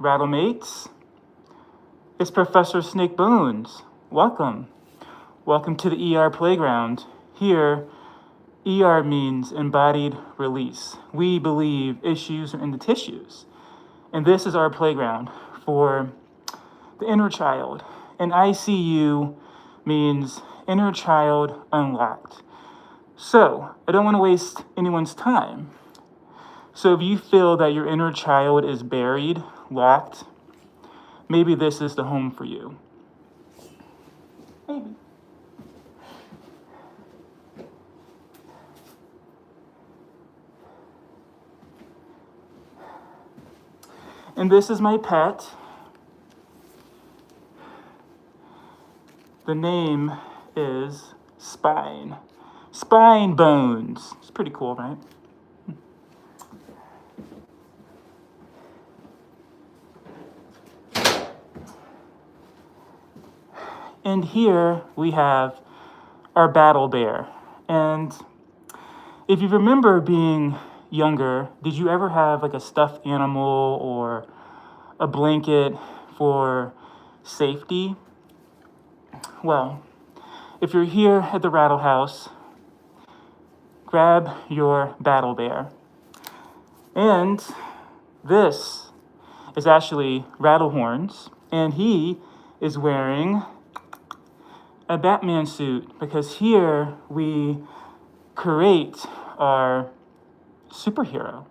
Rattlemates. It's Professor Snake Bones. Welcome. Welcome to the ER playground. Here, ER means embodied release. We believe issues are in the tissues. And this is our playground for the inner child. And ICU means inner child unlocked. So, I don't want to waste anyone's time. So if you feel that your inner child is buried, locked, maybe this is the home for you. Maybe. And this is my pet. The name is Spine. Spine Bones. It's pretty cool, right? And here we have our battle bear. And if you remember being younger, did you ever have like a stuffed animal or a blanket for safety? Well, if you're here at the Rattle House, grab your battle bear. And this is actually Rattlehorns, and he is wearing a Batman suit because here we create our superhero.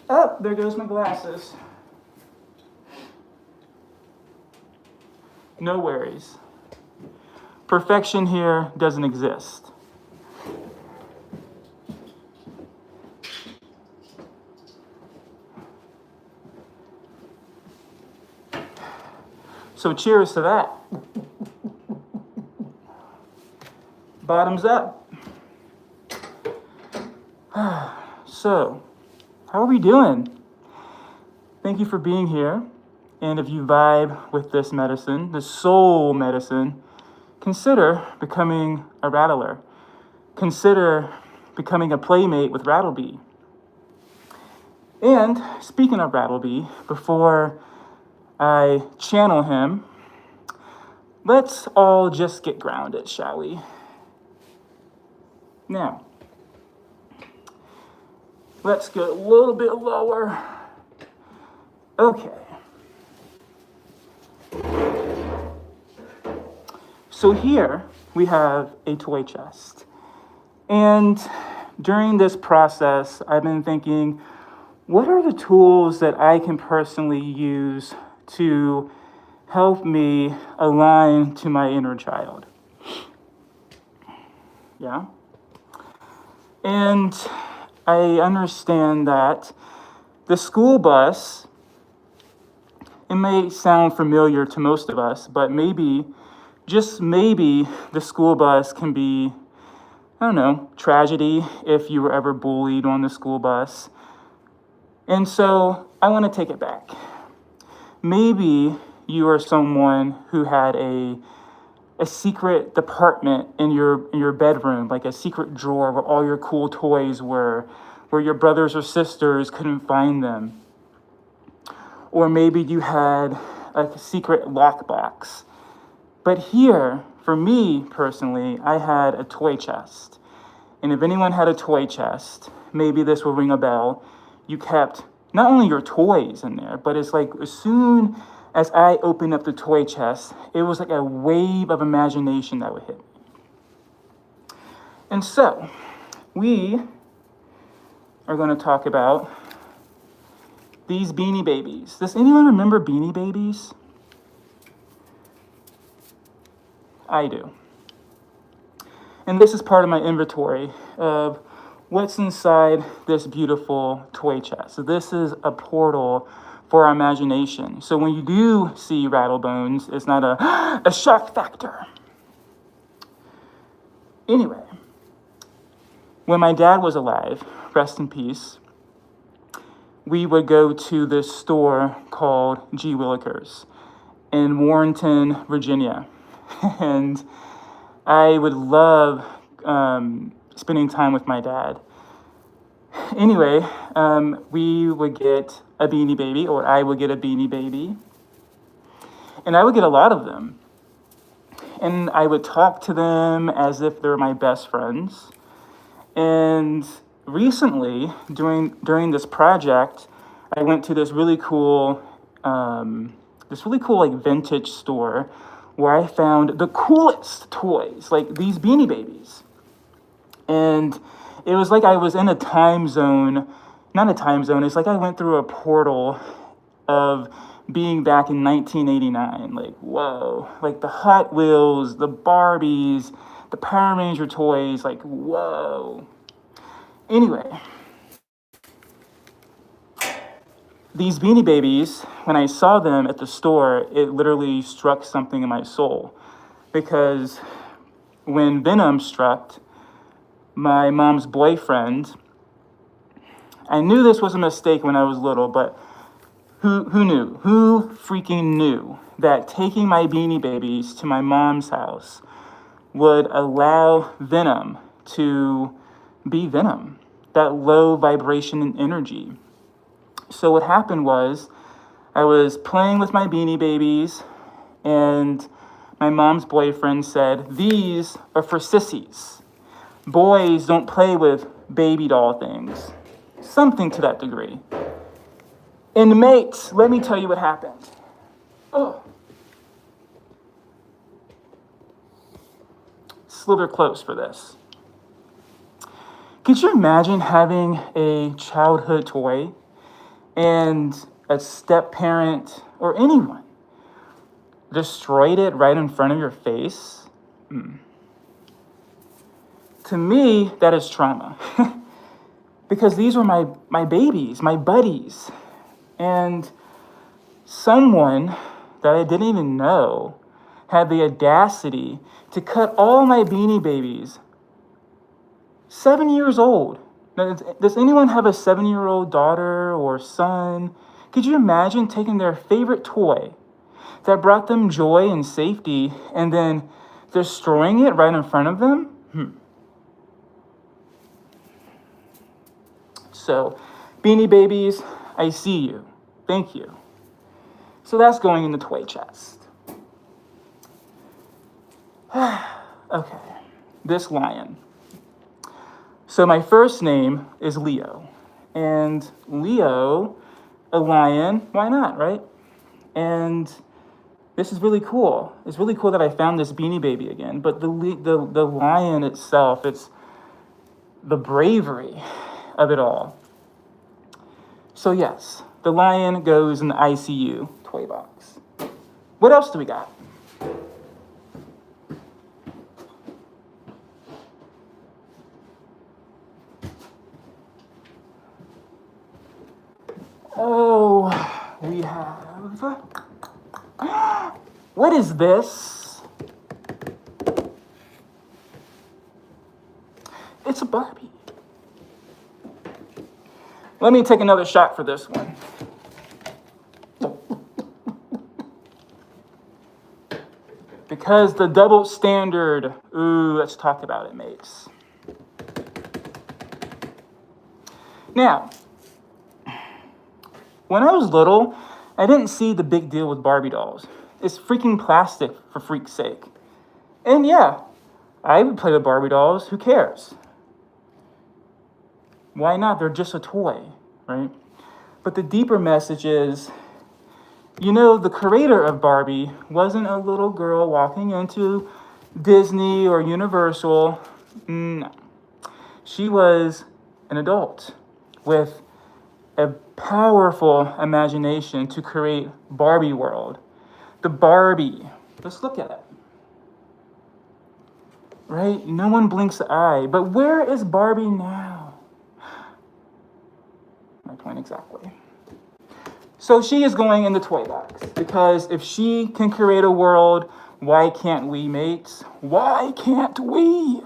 Oh, there goes my glasses. No worries. Perfection here doesn't exist. So cheers to that. Bottoms up. So, how are we doing? Thank you for being here. And if you vibe with this medicine, the soul medicine, consider becoming a rattler. Consider becoming a playmate with Rattlebee. And speaking of Rattlebee, before I channel him, let's all just get grounded, shall we? Now, let's get a little bit lower. Okay. So here we have a toy chest. And during this process, I've been thinking, what are the tools that I can personally use to help me align to my inner child? Yeah. And I understand that the school bus, it may sound familiar to most of us, but maybe, just maybe, the school bus can be, I don't know, tragedy if you were ever bullied on the school bus. And so I want to take it back. Maybe you are someone who had a secret department in your bedroom, like a secret drawer where all your cool toys were, where your brothers or sisters couldn't find them. Or maybe you had a secret lockbox. But here, for me personally, I had a toy chest. And if anyone had a toy chest, maybe this will ring a bell. You kept not only your toys in there, but it's like as soon as I opened up the toy chest, it was like a wave of imagination that would hit me. And so, we are going to talk about these Beanie Babies. Does anyone remember Beanie Babies? I do. And this is part of my inventory of what's inside this beautiful toy chest. So this is a portal for our imagination. So when you do see Rattlebones, it's not a shock factor. Anyway, when my dad was alive, rest in peace, we would go to this store called G. Willikers in Warrenton, Virginia. And I would love spending time with my dad. Anyway, we would get a Beanie Baby, or I would get a Beanie Baby. And I would get a lot of them. And I would talk to them as if they're my best friends. And recently, during this project, I went to this really cool like vintage store where I found the coolest toys, like these Beanie Babies. And it was like I was in a time zone, not a time zone, it's like I went through a portal of being back in 1989. Like, whoa, like the Hot Wheels, the Barbies, the Power Ranger toys, like, whoa. Anyway, these Beanie Babies, when I saw them at the store, it literally struck something in my soul. Because when Venom struck my mom's boyfriend, I knew this was a mistake when I was little, but who knew? Who freaking knew that taking my Beanie Babies to my mom's house would allow Venom to be Venom, that low vibration and energy? So what happened was I was playing with my Beanie Babies, and my mom's boyfriend said, "These are for sissies. Boys don't play with baby doll things." Something to that degree. And mates, let me tell you what happened. Oh. Slither close for this. Could you imagine having a childhood toy and a step parent or anyone destroyed it right in front of your face? To me, that is trauma. Because these were my babies, my buddies. And someone that I didn't even know had the audacity to cut all my Beanie Babies. 7 years old. Now, does anyone have a 7-year-old daughter or son? Could you imagine taking their favorite toy that brought them joy and safety and then destroying it right in front of them? So, Beanie Babies, I see you. Thank you. So that's going in the toy chest. Okay, this lion. So my first name is Leo. And Leo, a lion, why not, right? And this is really cool. It's really cool that I found this Beanie Baby again. But the lion itself, it's the bravery of it all. So yes, the lion goes in the ICU toy box. What else do we got? Oh, we have... What is this? It's a Barbie. Let me take another shot for this one. Because the double standard, ooh, let's talk about it, mates. Now, when I was little, I didn't see the big deal with Barbie dolls. It's freaking plastic, for freak's sake. And yeah, I would play with Barbie dolls. Who cares? Why not? They're just a toy, right? But the deeper message is, you know, the creator of Barbie wasn't a little girl walking into Disney or Universal. No. She was an adult with a powerful imagination to create Barbie world. The Barbie. Let's look at it. Right? No one blinks an eye. But where is Barbie now? My point exactly. So she is going in the toy box. Because if she can create a world, why can't we, mates? Why can't we?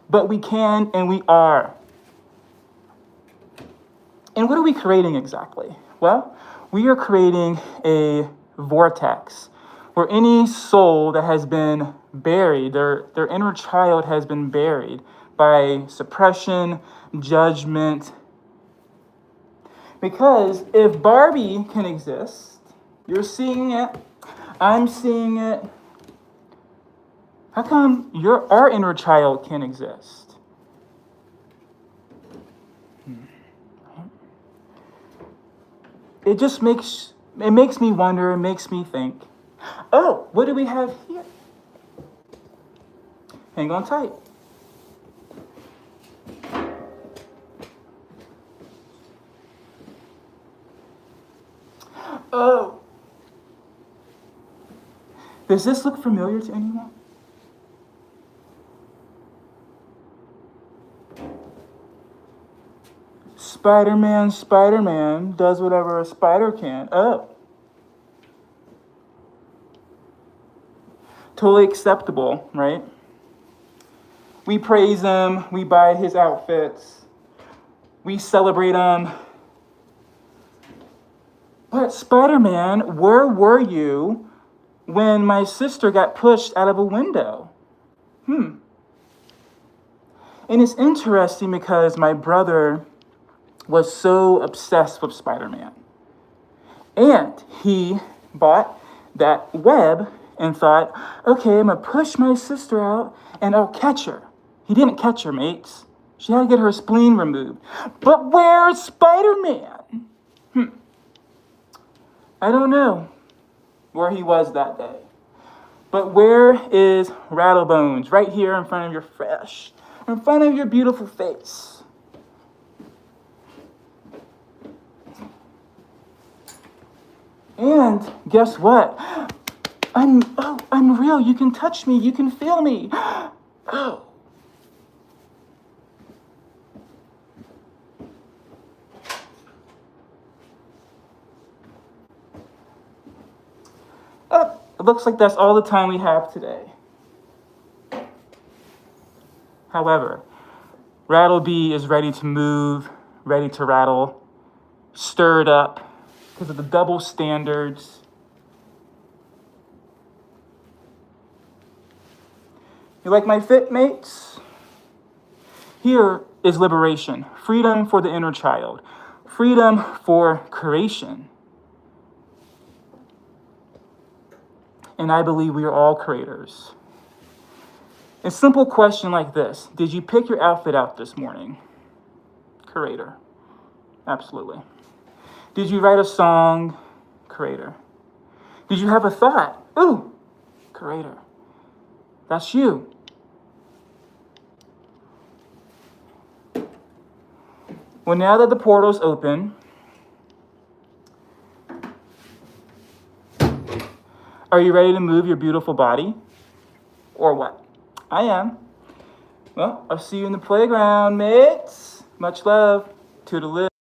but we can and we are. And what are we creating exactly? Well, we are creating a vortex where any soul that has been buried, their inner child has been buried by suppression, judgment. Because if Barbie can exist, you're seeing it, I'm seeing it, how come our inner child can't exist? It makes me wonder, it makes me think, oh, what do we have here? Hang on tight. Oh. Does this look familiar to anyone? Spider-Man does whatever a spider can. Oh. Totally acceptable, right? We praise him. We buy his outfits. We celebrate him. But Spider-Man, where were you when my sister got pushed out of a window? And it's interesting because my brother was so obsessed with Spider-Man. And he bought that web and thought, okay, I'm going to push my sister out and I'll catch her. He didn't catch her, mates. She had to get her spleen removed. But where's Spider-Man? I don't know where he was that day. But where is Rattlebones? Right here in front of your in front of your beautiful face. And guess what? I'm real. You can touch me. You can feel me. Oh. It looks like that's all the time we have today. However, Rattle B is ready to move, ready to rattle, stirred up because of the double standards. You like my fit, mates? Here is liberation, freedom for the inner child, freedom for creation. And I believe we are all creators. A simple question like this: did you pick your outfit out this morning? Creator. Absolutely. Did you write a song? Creator. Did you have a thought? Ooh, creator. That's you. Well, now that the portal's open, are you ready to move your beautiful body? Or what? I am. Well, I'll see you in the playground, mates. Much love. Toodaloo.